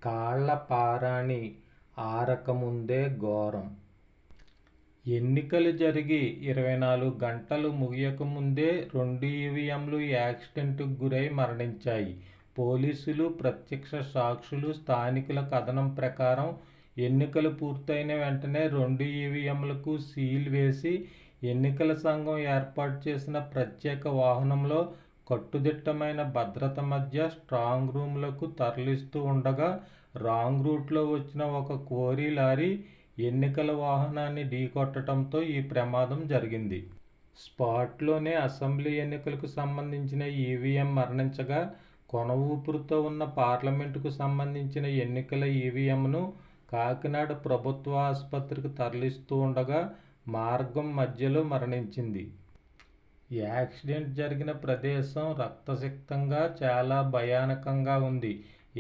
కాళ్ళ పారాణి ఆరకముందే ఘోరం. ఎన్నికలు జరిగి 24 గంటలు ముగియకముందే 2 ఈవీఎంలు యాక్సిడెంట్కు గురై మరణించాయి. పోలీసులు, ప్రత్యక్ష సాక్షులు, స్థానికుల కథనం ప్రకారం ఎన్నికలు పూర్తయిన వెంటనే 2 ఈవీఎంలకు సీల్ వేసి ఎన్నికల సంఘం ఏర్పాటు చేసిన ప్రత్యేక వాహనంలో కట్టుదిట్టమైన భద్రత మధ్య స్ట్రాంగ్ రూమ్లకు తరలిస్తూ ఉండగా రాంగ్ రూట్లో వచ్చిన ఒక క్వారీ లారీ ఎన్నికల వాహనాన్ని ఢీకొట్టడంతో ఈ ప్రమాదం జరిగింది. స్పాట్లోనే అసెంబ్లీ ఎన్నికలకు సంబంధించిన ఈవీఎం మరణించగా కొన ఊపిరితో ఉన్న పార్లమెంటుకు సంబంధించిన ఎన్నికల ఈవీఎంను కాకినాడ ప్రభుత్వ ఆసుపత్రికి తరలిస్తూ ఉండగా మార్గం మధ్యలో మరణించింది. యాక్సిడెంట్ జరిగిన ప్రదేశం రక్తసిక్తంగా చాలా భయానకంగా ఉంది.